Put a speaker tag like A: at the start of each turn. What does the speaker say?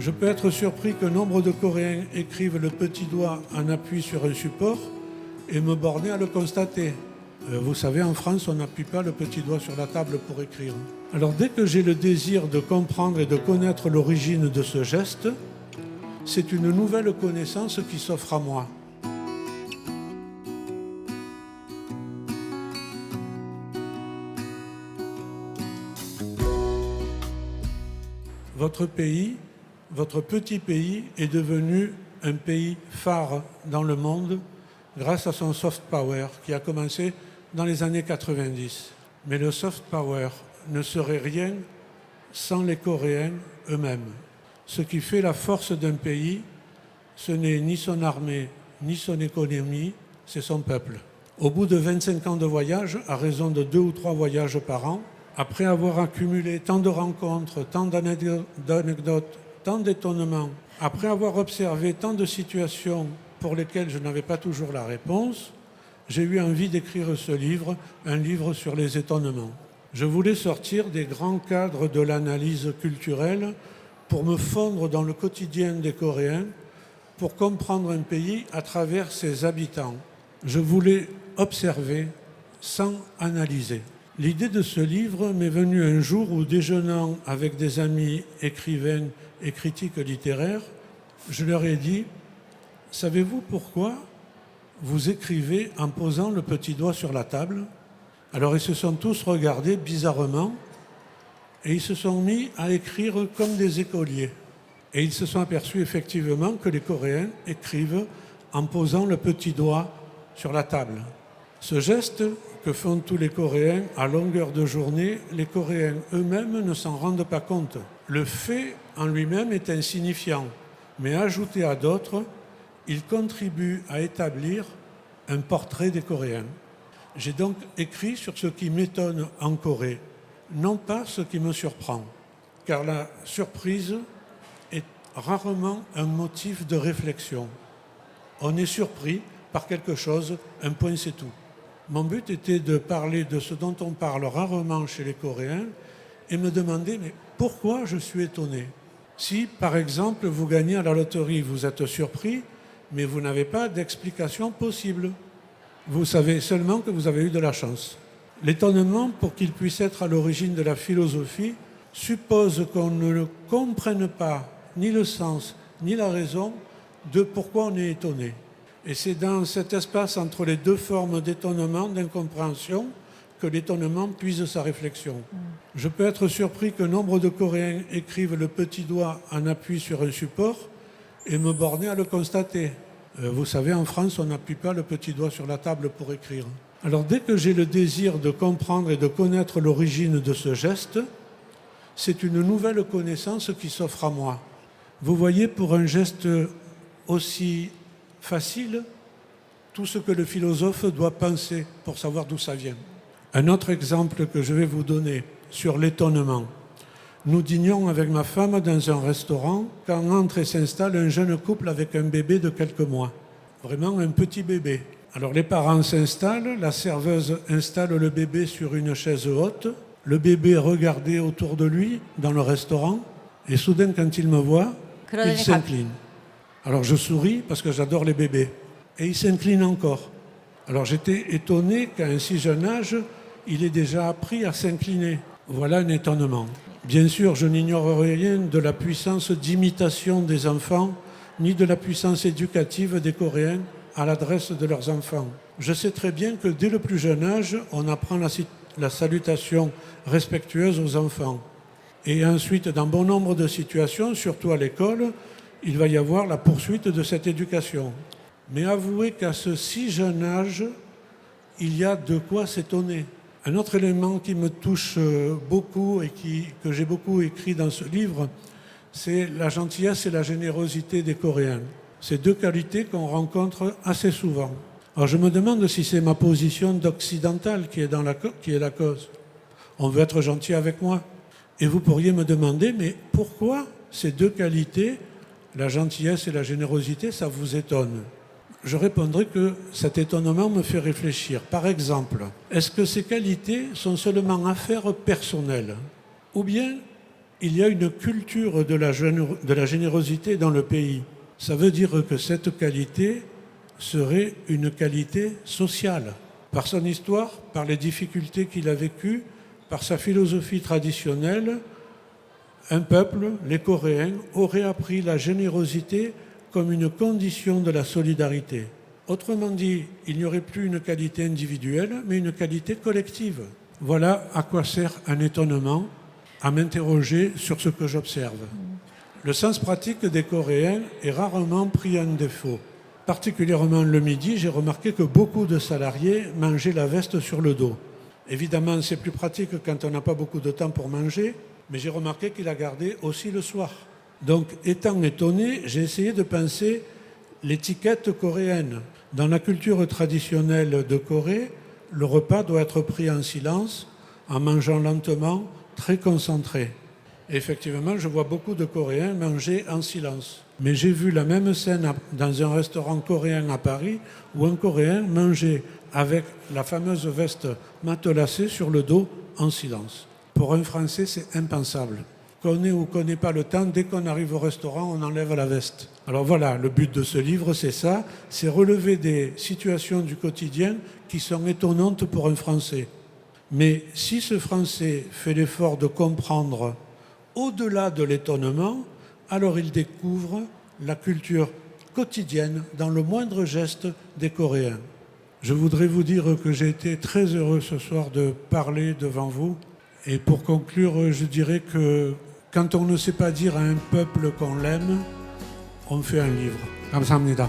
A: Je peux être surpris que nombre de Coréens écrivent le petit doigt en appui sur un support et me borner à le constater. Vous savez, en France, on n'appuie pas le petit doigt sur la table pour écrire. Alors dès que j'ai le désir de comprendre et de connaître l'origine de ce geste, c'est une nouvelle connaissance qui s'offre à moi. Votre pays, votre petit pays, est devenu un pays phare dans le monde grâce à son soft power qui a commencé dans les années 90. Mais le soft power ne serait rien sans les Coréens eux-mêmes. Ce qui fait la force d'un pays, ce n'est ni son armée, ni son économie, c'est son peuple. Au bout de 25 ans de voyage, à raison de 2 ou 3 voyages par an, après avoir accumulé tant de rencontres, tant d'anecdotes, tant d'étonnements, après avoir observé tant de situations pour lesquelles je n'avais pas toujours la réponse, j'ai eu envie d'écrire ce livre, un livre sur les étonnements. Je voulais sortir des grands cadres de l'analyse culturelle pour me fondre dans le quotidien des Coréens, pour comprendre un pays à travers ses habitants. Je voulais observer sans analyser. L'idée de ce livre m'est venue un jour où, déjeunant avec des amis écrivains et critiques littéraires, je leur ai dit « Savez-vous pourquoi vous écrivez en posant le petit doigt sur la table ?» Alors ils se sont tous regardés bizarrement et ils se sont mis à écrire comme des écoliers. Et ils se sont aperçus effectivement que les Coréens écrivent en posant le petit doigt sur la table. Ce geste que font tous les Coréens à longueur de journée, les Coréens eux-mêmes ne s'en rendent pas compte. Le fait en lui-même est insignifiant, mais ajouté à d'autres, il contribue à établir un portrait des Coréens. J'ai donc écrit sur ce qui m'étonne en Corée, non pas ce qui me surprend, car la surprise est rarement un motif de réflexion. On est surpris par quelque chose, un point c'est tout. Mon but était de parler de ce dont on parle rarement chez les Coréens et me demander mais pourquoi je suis étonné. Si, par exemple, vous gagnez à la loterie, vous êtes surpris, mais vous n'avez pas d'explication possible. Vous savez seulement que vous avez eu de la chance. L'étonnement, pour qu'il puisse être à l'origine de la philosophie, suppose qu'on ne comprenne pas ni le sens ni la raison de pourquoi on est étonné. Et c'est dans cet espace entre les deux formes d'étonnement, d'incompréhension, que l'étonnement puise sa réflexion. Je peux être surpris que nombre de Coréens écrivent le petit doigt en appui sur un support et me borner à le constater. Vous savez, en France, on n'appuie pas le petit doigt sur la table pour écrire. Alors dès que j'ai le désir de comprendre et de connaître l'origine de ce geste, c'est une nouvelle connaissance qui s'offre à moi. Vous voyez, pour un geste aussi facile, tout ce que le philosophe doit penser pour savoir d'où ça vient. Un autre exemple que je vais vous donner sur l'étonnement. Nous dînions avec ma femme dans un restaurant quand entre et s'installe un jeune couple avec un bébé de quelques mois. Vraiment un petit bébé. Alors les parents s'installent, la serveuse installe le bébé sur une chaise haute, le bébé regardait autour de lui dans le restaurant et soudain quand il me voit, il s'incline. Alors je souris parce que j'adore les bébés. Et il s'incline encore. Alors j'étais étonné qu'à un si jeune âge, il ait déjà appris à s'incliner. Voilà un étonnement. Bien sûr, je n'ignore rien de la puissance d'imitation des enfants, ni de la puissance éducative des Coréens à l'adresse de leurs enfants. Je sais très bien que dès le plus jeune âge, on apprend la salutation respectueuse aux enfants. Et ensuite, dans bon nombre de situations, surtout à l'école, il va y avoir la poursuite de cette éducation. Mais avouez qu'à ce si jeune âge, il y a de quoi s'étonner. Un autre élément qui me touche beaucoup et que j'ai beaucoup écrit dans ce livre, c'est la gentillesse et la générosité des Coréens. Ces deux qualités qu'on rencontre assez souvent. Alors je me demande si c'est ma position d'occidental qui est la cause. On veut être gentil avec moi. Et vous pourriez me demander, mais pourquoi ces deux qualités, la gentillesse et la générosité, ça vous étonne? Je répondrai que cet étonnement me fait réfléchir. Par exemple, est-ce que ces qualités sont seulement affaires personnelles? Ou bien il y a une culture de la générosité dans le pays. Ça veut dire que cette qualité serait une qualité sociale. Par son histoire, par les difficultés qu'il a vécues, par sa philosophie traditionnelle, un peuple, les Coréens, aurait appris la générosité comme une condition de la solidarité. Autrement dit, il n'y aurait plus une qualité individuelle, mais une qualité collective. Voilà à quoi sert un étonnement, à m'interroger sur ce que j'observe. Le sens pratique des Coréens est rarement pris en défaut. Particulièrement le midi, j'ai remarqué que beaucoup de salariés mangeaient la veste sur le dos. Évidemment, c'est plus pratique quand on n'a pas beaucoup de temps pour manger, mais j'ai remarqué qu'il la gardait aussi le soir. Donc, étant étonné, j'ai essayé de penser l'étiquette coréenne. Dans la culture traditionnelle de Corée, le repas doit être pris en silence, en mangeant lentement, très concentré. Et effectivement, je vois beaucoup de Coréens manger en silence. Mais j'ai vu la même scène dans un restaurant coréen à Paris, où un Coréen mangeait avec la fameuse veste matelassée sur le dos en silence. Pour un Français, c'est impensable. Qu'on ait ou qu'on n'ait pas le temps, dès qu'on arrive au restaurant, on enlève la veste. Alors voilà, le but de ce livre, c'est ça, c'est relever des situations du quotidien qui sont étonnantes pour un Français. Mais si ce Français fait l'effort de comprendre au-delà de l'étonnement, alors il découvre la culture quotidienne dans le moindre geste des Coréens. Je voudrais vous dire que j'ai été très heureux ce soir de parler devant vous. Et pour conclure, je dirais que quand on ne sait pas dire à un peuple qu'on l'aime, on fait un livre. 감사합니다.